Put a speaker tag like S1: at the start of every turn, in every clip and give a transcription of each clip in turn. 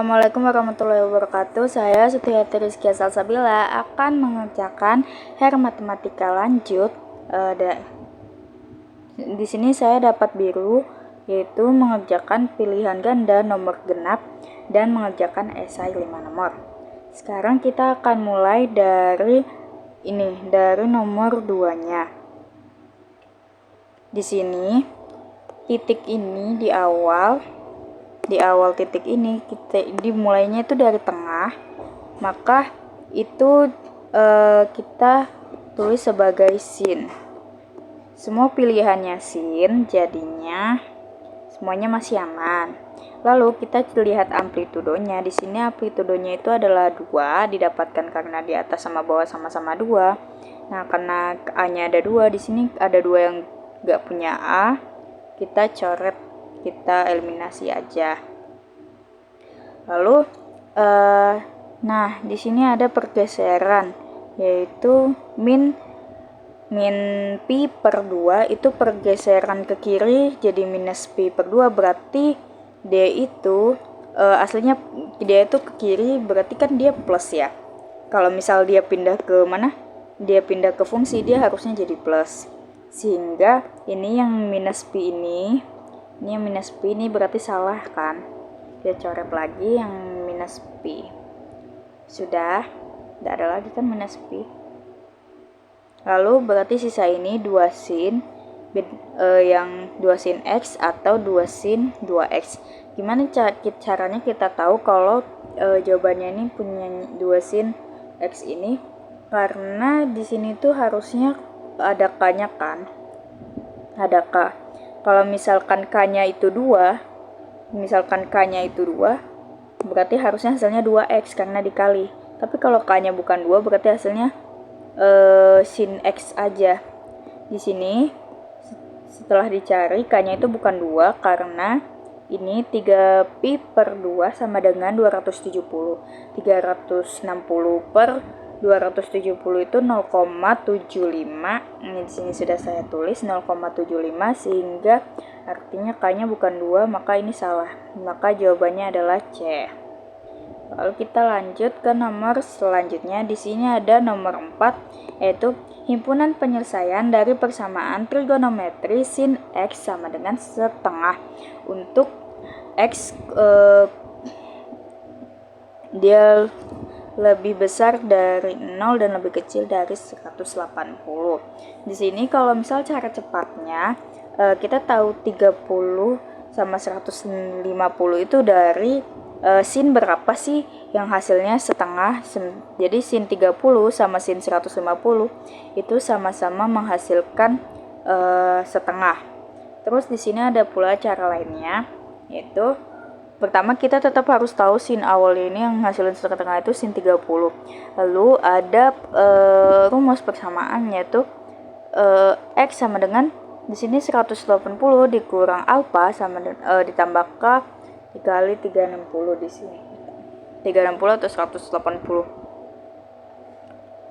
S1: Assalamualaikum warahmatullahi wabarakatuh. Saya Sutiati Rizkia Salsabila akan mengerjakan her matematika lanjut. Di sini saya dapat biru, yaitu mengerjakan pilihan ganda nomor genap dan mengerjakan esai 5 nomor. Sekarang kita akan mulai dari nomor 2-nya. Di sini titik ini di awal titik ini kita dimulainya itu dari tengah, maka itu kita tulis sebagai sin. Semua pilihannya sin, jadinya semuanya masih aman. Lalu kita lihat amplitudonya. Di sini amplitudonya itu adalah 2, didapatkan karena di atas sama bawah sama-sama 2. Nah, karena A-nya ada 2, di sini ada 2 yang nggak punya A, kita coret, kita eliminasi aja. Lalu di sini ada pergeseran, yaitu min pi per 2 itu pergeseran ke kiri jadi minus pi per 2, berarti D itu aslinya dia itu ke kiri, berarti kan dia plus ya. Kalau misal dia pindah ke mana? Dia pindah ke fungsi, dia harusnya jadi plus. Sehingga ini yang minus pi ini yang minus pi ini berarti salah kan? Kita coret lagi yang minus pi. Sudah, tidak ada lagi kan minus pi. Lalu berarti sisa ini 2 sin, yang 2 sin x atau 2 sin 2x. Gimana caranya kita tahu kalau jawabannya ini punya 2 sin x ini? Karena di sini tuh harusnya ada k-nya kan? Ada k. Kalau misalkan k-nya itu 2, berarti harusnya hasilnya 2x karena dikali. Tapi kalau k-nya bukan 2, berarti hasilnya sin x aja. Di sini setelah dicari k-nya itu bukan 2 karena ini 3 pi per 2 sama dengan 270. 360 per 270 itu 0,75. Ini di sini sudah saya tulis 0,75, sehingga artinya k-nya bukan 2, maka ini salah. Maka jawabannya adalah C. Lalu kita lanjut ke nomor selanjutnya. Di sini ada nomor 4, yaitu himpunan penyelesaian dari persamaan trigonometri sin x sama dengan setengah. Untuk x dia lebih besar dari 0 dan lebih kecil dari 180. Di sini kalau misal cara cepatnya, kita tahu 30 sama 150 itu dari sin berapa sih yang hasilnya setengah. Jadi sin 30 sama sin 150 itu sama-sama menghasilkan setengah. Terus di sini ada pula cara lainnya, yaitu pertama kita tetap harus tahu sin awal ini yang hasilin setengah itu sin 30. Lalu ada rumus persamaan, yaitu x sama dengan di sini 180 dikurang alfa sama ditambah k dikali 360 di sini. 360 atau 180.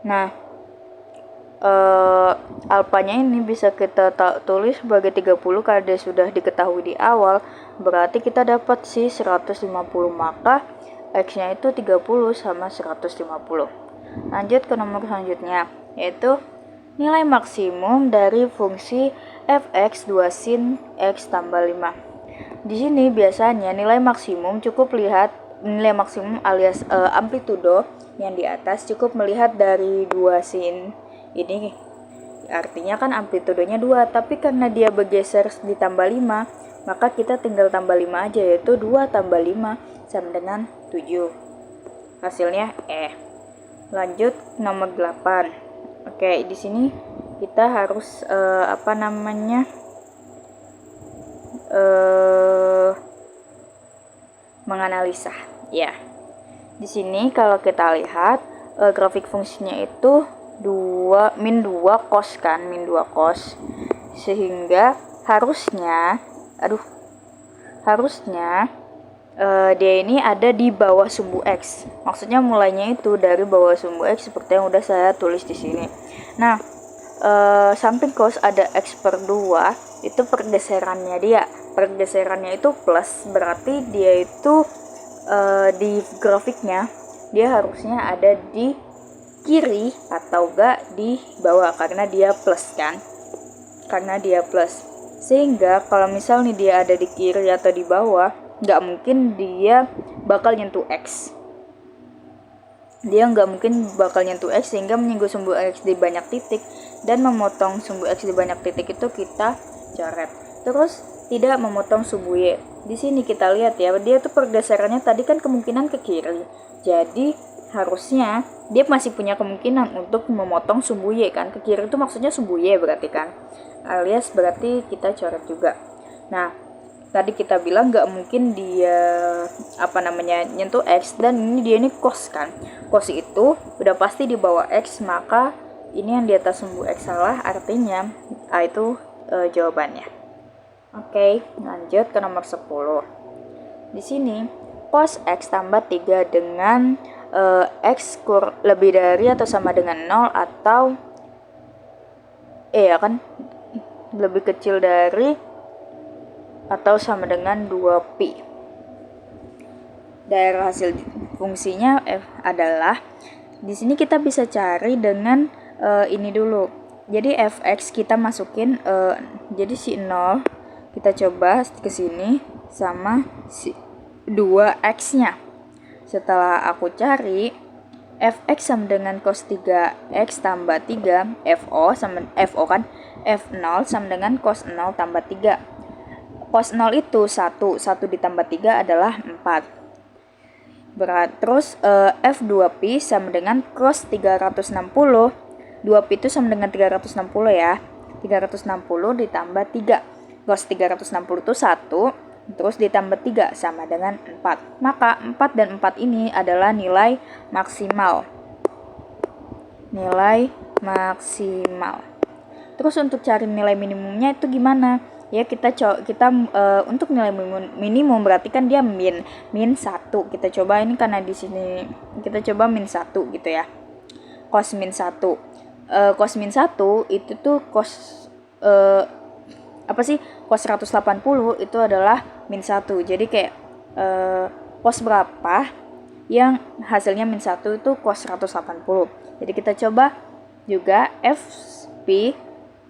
S1: Nah, alfanya ini bisa kita tulis sebagai 30 karena dia sudah diketahui di awal, berarti kita dapat sih 150, maka x-nya itu 30 sama 150. Lanjut ke nomor selanjutnya, yaitu nilai maksimum dari fungsi fx 2 sin x tambah 5. Di sini biasanya nilai maksimum cukup lihat nilai maksimum alias amplitudo yang di atas cukup melihat dari 2 sin ini, artinya kan amplitudonya 2, tapi karena dia bergeser ditambah 5, maka kita tinggal tambah 5 aja, yaitu 2 tambah 5 sama dengan 7. Hasilnya E. Lanjut nomor 8. Oke, di sini kita harus menganalisa ya. Di sini kalau kita lihat grafik fungsinya itu min 2 cos kan, min 2 cos, sehingga harusnya dia ini ada di bawah sumbu x. Maksudnya mulainya itu dari bawah sumbu x seperti yang udah saya tulis di sini. Nah, samping cos ada x per 2, itu pergeserannya itu plus, berarti dia itu di grafiknya dia harusnya ada di kiri atau enggak di bawah, karena dia plus kan, sehingga kalau misal nih dia ada di kiri atau di bawah, nggak mungkin dia bakal nyentuh X, sehingga menyinggung sumbu X di banyak titik dan memotong sumbu X di banyak titik itu kita coret. Terus tidak memotong sumbu Y. Di sini kita lihat ya, dia tuh pergeserannya tadi kan kemungkinan ke kiri. Jadi harusnya dia masih punya kemungkinan untuk memotong sumbu Y kan. Ke kiri itu maksudnya sumbu Y berarti kan. Alias berarti kita coret juga. Nah, tadi kita bilang nggak mungkin dia nyentuh X, dan ini cos kan. Cos itu udah pasti di bawah X, maka ini yang di atas sumbu X salah, artinya A itu jawabannya. Oke, lanjut ke nomor 10. Di sini cos X tambah 3 dengan X lebih dari atau sama dengan 0 atau ya kan, lebih kecil dari atau sama dengan 2pi. Daerah hasil fungsinya F adalah, di sini kita bisa cari dengan ini dulu. Jadi fx kita masukin jadi si 0 kita coba ke sini sama si 2x-nya. Setelah aku cari fx sama dengan cos 3x tambah 3, fo kan f0 sama dengan cos 0 tambah 3. Cos 0 itu 1 ditambah 3 adalah 4. Terus f2pi sama dengan cos 360. 2pi itu sama dengan 360 ya. 360 ditambah 3. Cos 360 itu 1, terus ditambah 3 sama dengan 4. Maka 4 dan 4 ini adalah nilai maksimal. Terus untuk cari nilai minimumnya itu gimana? Ya kita untuk nilai minimum berarti kan dia min 1. Kita coba ini karena di sini kita coba min 1 gitu ya. Cos min 1. Cos min 1 itu tuh cos cos 180 itu adalah min 1. Jadi kayak cos berapa yang hasilnya min 1 itu cos 180. Jadi kita coba juga fp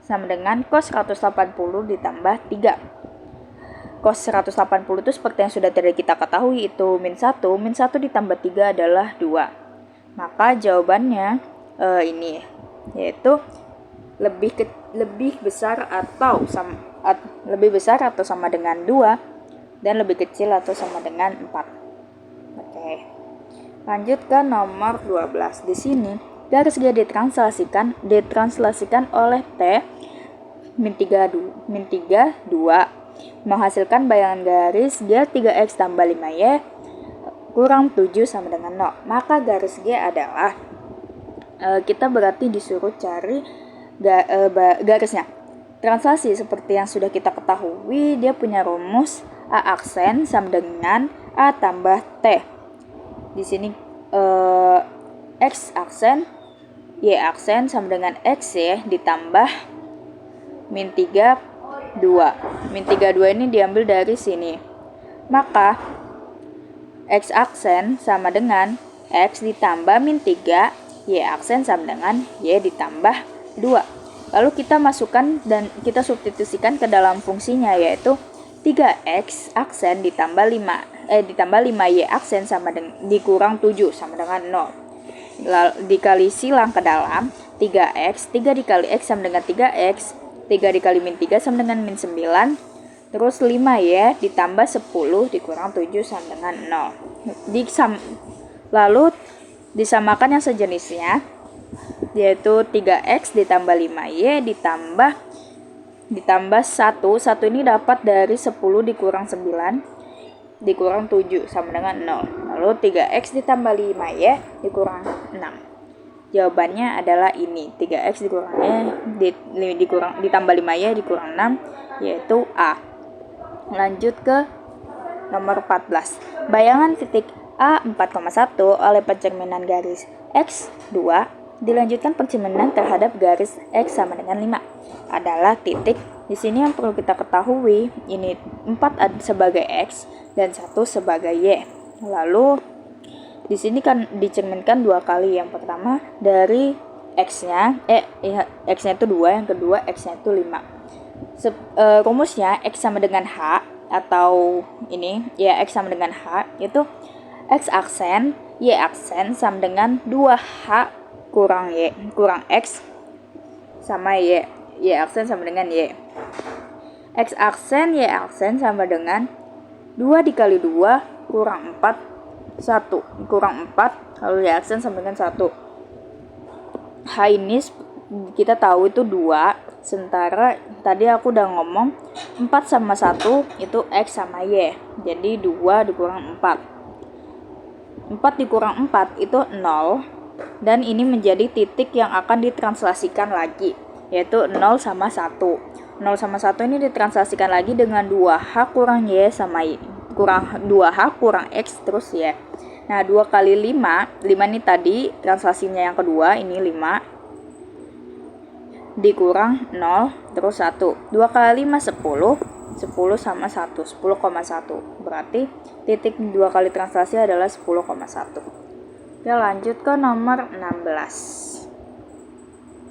S1: sama dengan cos 180 ditambah 3. Cos 180 itu seperti yang sudah tadi kita ketahui itu min 1 ditambah 3 adalah 2. Maka jawabannya ini, yaitu lebih besar atau sama dengan 2 dan lebih kecil atau sama dengan 4. Oke. Lanjut ke nomor 12. Di sini garis G ditranslasikan oleh T min 3 2 menghasilkan bayangan garis G 3x tambah 5y kurang 7 sama dengan 0. Maka garis G adalah kita berarti disuruh cari garisnya. Translasi seperti yang sudah kita ketahui, dia punya rumus A aksen sama dengan A tambah T. Di sini X aksen, Y aksen sama dengan X ya, ditambah min 32. Min 32 ini diambil dari sini. Maka X aksen sama dengan X ditambah min 3, Y aksen sama dengan Y ditambah 2. Lalu kita masukkan dan kita substitusikan ke dalam fungsinya, yaitu 3x aksen ditambah 5y aksen sama dengan dikurang 7 sama dengan 0. Lalu dikali silang ke dalam 3x, 3 dikali x sama dengan 3x, 3 dikali min 3 sama dengan min 9, terus 5y ditambah 10 dikurang 7 sama dengan 0. Lalu disamakan yang sejenisnya, yaitu 3x ditambah 5y ditambah 1 ini dapat dari 10 dikurang 9 dikurang 7 sama dengan 0. Lalu 3x ditambah 5y dikurang 6. Jawabannya adalah ini, 3x ditambah 5y dikurang 6, yaitu A. Lanjut ke nomor 14. Bayangan titik A 4,1 oleh pencerminan garis X2 dilanjutkan pencerminan terhadap garis X sama dengan 5 adalah titik. Di sini yang perlu kita ketahui, ini 4 sebagai X dan 1 sebagai Y. Lalu di sini kan dicerminkan 2 kali. Yang pertama dari x-nya, x-nya itu 2, yang kedua x-nya itu 5. Rumusnya x sama dengan h, atau ini ya x sama dengan h, itu x aksen y aksen sama dengan 2h kurang y kurang x sama y aksen sama dengan y. X aksen y aksen sama dengan 2 dikali 2 kurang 4, 1 kurang 4, lalu y aksen sama dengan 1. H ini kita tahu itu 2, sementara tadi aku udah ngomong 4 sama 1 itu x sama y, jadi 2 dikurang 4. 4 dikurang 4 itu 0, dan ini menjadi titik yang akan ditranslasikan lagi, yaitu 0 sama 1. 0 sama 1 ini ditranslasikan lagi dengan 2h kurang y sama y, kurang 2h kurang x terus y. Nah, 2 kali 5 ini tadi translasinya yang kedua, ini 5 dikurang 0 terus 1. 2 kali 5 10 sama 1, 10,1. Berarti titik 2 kali translasi adalah 10,1. Oke, lanjut ke nomor 16.